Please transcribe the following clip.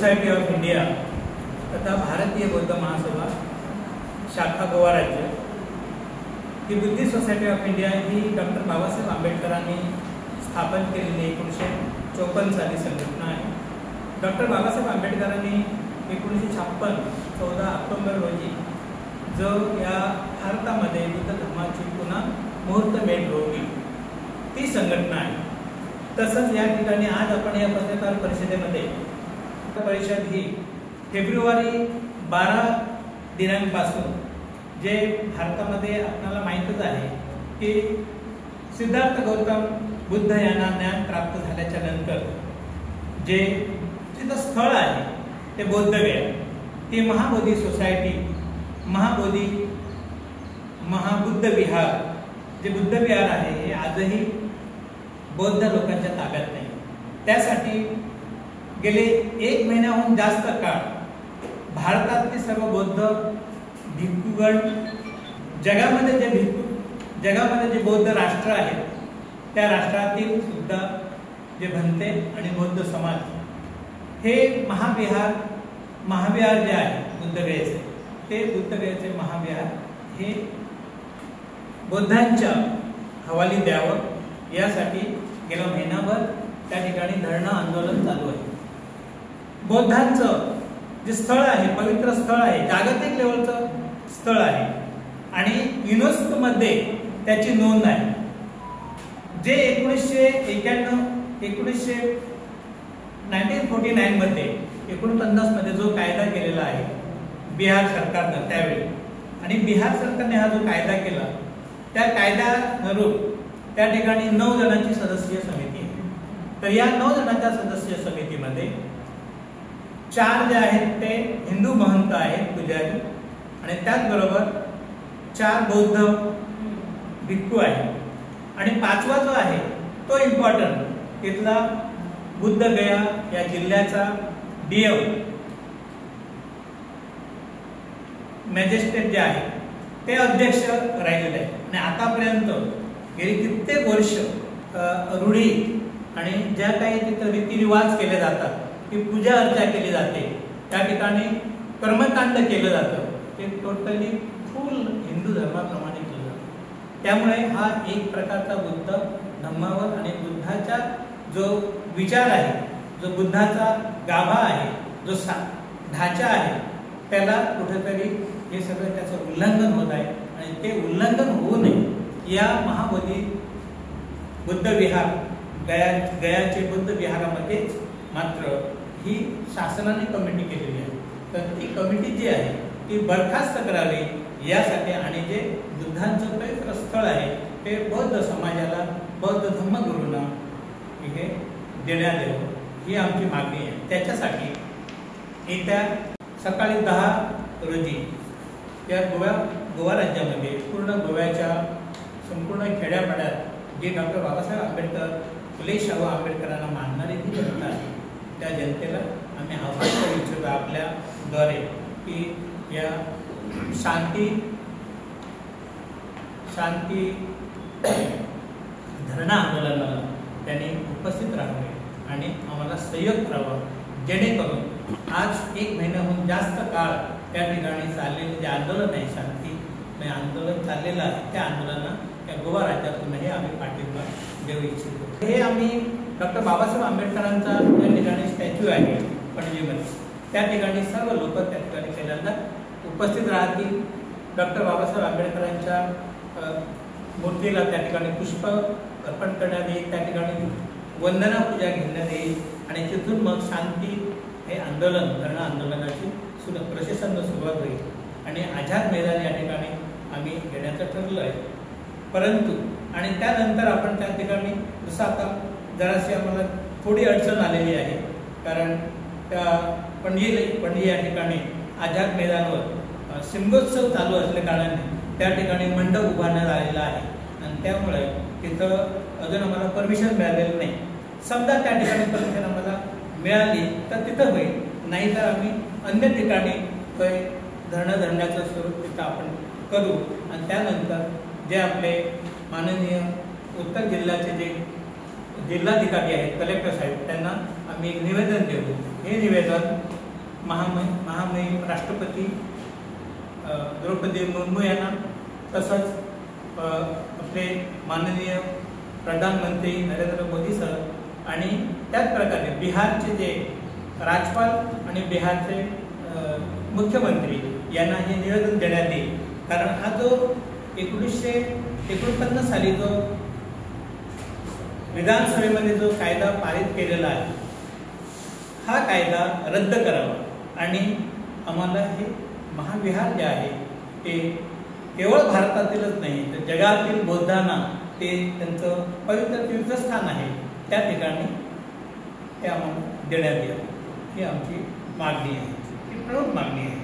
Society of India तथा भारतीय बौद्ध महासभा शाखा गोवा राज्य ही बुद्धिस्ट सोसायटी ऑफ इंडिया ही डॉक्टर बाबासाहेब आंबेडकरांनी स्थापन केलेली 1954 साली संघटना आहे। डॉक्टर बाबासाहेब आंबेडकरांनी 1956 14 ऑक्टोबर रोजी जो या भारतामध्ये बुद्ध धर्माची पुन्हा मुहूर्तमेढ रोवली ती संघटना आहे। तसंच या ठिकाणी आज आपण या पत्रकार परिषदेमध्ये परिषद ही फेब्रुवारी 12 दिनांकापासून जे भारतामध्ये आपल्याला माहीतच आहे की सिद्धार्थ गौतम बुद्ध यांना ज्ञान प्राप्त झाल्याच्या नंतर जे तिथं स्थळ आहे ते बोधगया, ती महाबोधी सोसायटी, महाबुद्ध विहार, जे बुद्ध विहार आहे हे आजही बौद्ध लोकांच्या ताब्यात नाही। त्यासाठी गेले 1 महिन्याहून जास्त काळ भारतातले सर्व बौद्ध भिक्खूगण जगामध्ये जे बौद्ध राष्ट्र आहेत त्या राष्ट्रातील सुद्धा जे भंते आणि बौद्ध समाज हे महाविहार जे आहे बुद्धगयेचे, ते बुद्धगयेचे महाविहार हे बौद्धांच्या हवाली द्यावं यासाठी गेला महिनाभर त्या ठिकाणी धरणं आंदोलन चालू आहे। बौद्धांचं जे स्थळ आहे, पवित्र स्थळ आहे, जागतिक लेवलचं स्थळ आहे आणि युनेस्को मध्ये त्याची नोंद आहे। जे 1949 मध्ये 49 मध्ये जो कायदा केलेला आहे बिहार सरकारनं त्यावेळी, आणि बिहार सरकारने हा जो कायदा केला त्या कायद्यानुरूप त्या ठिकाणी 9 जणांची सदस्यीय समिती आहे। तर या 9 जणांच्या सदस्यीय समितीमध्ये 4 जे आहेत ते हिंदू महंत आहेत, पुजारी, आणि त्याचबरोबर 4 बौद्ध भिक्खू आहेत आणि 5वा जो आहे तो इम्पॉर्टंट, तिथला बुद्धगया या जिल्ह्याचा डीएम मॅजिस्ट्रेट जे आहे ते अध्यक्ष राहिलेले आहे। आणि आतापर्यंत गेली कित्येक वर्ष रूढी आणि ज्या काही तिथं रीतिरिवाज केले जातात, ती पूजा अर्चा केली जाते, त्या ठिकाणी कर्मकांड केलं जातं, ते टोटली फुल हिंदू धर्माप्रमाणे केलं जातं। त्यामुळे हा एक प्रकारचा बुद्ध धम्मावर आणि बुद्धाचा जो विचार आहे, जो बुद्धाचा गाभा आहे, जो ढाचा आहे, त्याला कुठेतरी हे सगळं त्याचं उल्लंघन होत आहे आणि ते उल्लंघन होऊ नये या महाबोधी बुद्ध विहार गयाचे बुद्ध विहारामध्येच मात्र ही शासनाने कमिटी केलेली आहे। तर ती कमिटी जी आहे ती बरखास्त करावी यासाठी, आणि जे बुद्धांचं पवित्र स्थळ आहे ते बौद्ध समाजाला, बौद्ध धम्मगुरूंना हे देण्यात यावं ही आमची मागणी आहे। त्याच्यासाठी येत्या सकाळी 10 रोजी या गोवा राज्यामध्ये पूर्ण गोव्याच्या संपूर्ण खेड्यापाड्यात जे डॉक्टर बाबासाहेब आंबेडकर, फुले शाहू आंबेडकरांना मानणारी जी जनता आहे त्या जनतेला आम्ही आव्हान करू इच्छितो आपल्याद्वारे की या शांती धरणा आंदोलनाला त्यांनी उपस्थित राहावे आणि आम्हाला सहयोग करावा, जेणेकरून आज 1 महिन्याहून जास्त काळ त्या ठिकाणी चाललेले जे आंदोलन आहे, शांती आंदोलन चाललेलं आहे, त्या आंदोलनाला त्या गोवा राज्यातूनही आम्ही पाठिंबा देऊ इच्छितो। हे आम्ही डॉक्टर बाबासाहेब आंबेडकरांचा त्या ठिकाणी स्टॅच्यू आहे पणजीमध्ये, त्या ठिकाणी सर्व लोक त्या ठिकाणी पहिल्यांदा उपस्थित राहतील। डॉक्टर बाबासाहेब आंबेडकरांच्या मूर्तीला त्या ठिकाणी पुष्प अर्पण करण्यात येईल, त्या ठिकाणी वंदना पूजा घेण्यात येईल आणि तिथून मग शांती हे आंदोलन, धरणा आंदोलनाची प्रशासनाला सुरुवात होईल आणि आझाद मैदान या ठिकाणी आम्ही घेण्याचं ठरलं आहे। परंतु आणि त्यानंतर आपण त्या ठिकाणी जसं आता जराशी आम्हाला थोडी अडचण आलेली आहे, कारण त्या पणजी या ठिकाणी आझाद मैदानावर शिमगोत्सव चालू असल्या कारणाने त्या ठिकाणी मंडप उभारण्यात आलेला आहे आणि त्यामुळे तिथं अजून आम्हाला परमिशन मिळालेलं नाही। समजा त्या ठिकाणी परमिशन आम्हाला मिळाली तर तिथं होईल, नाहीतर आम्ही अन्य ठिकाणी धरणं धरण्याचं स्वरूप तिथं आपण करू आणि त्यानंतर जे आपले माननीय उत्तर जिल्ह्याचे जे जिल्हाधिकारी आहेत, कलेक्टर साहेब, त्यांना आम्ही एक निवेदन देऊ। हे निवेदन महामहिम राष्ट्रपती द्रौपदी मुर्मू यांना, तसंच आपले माननीय प्रधानमंत्री नरेंद्र मोदी सर आणि त्याच प्रकारे बिहारचे जे राज्यपाल आणि बिहारचे मुख्यमंत्री यांना हे निवेदन देण्यात येईल. कारण हा जो 1949 साली जो विधानसभेमध्ये जो कायदा पारित केलेला आहे, हा कायदा रद्द करावा आणि आम्हाला हे महाविहार जे आहे ते केवळ भारतातीलच नाही तर जगातील बौद्धांना ते त्यांचं पवित्र तीर्थस्थान आहे, त्या ठिकाणी ते आम्हाला देण्यात यावं ही आमची मागणी आहे, ही प्रमुख मागणी आहे.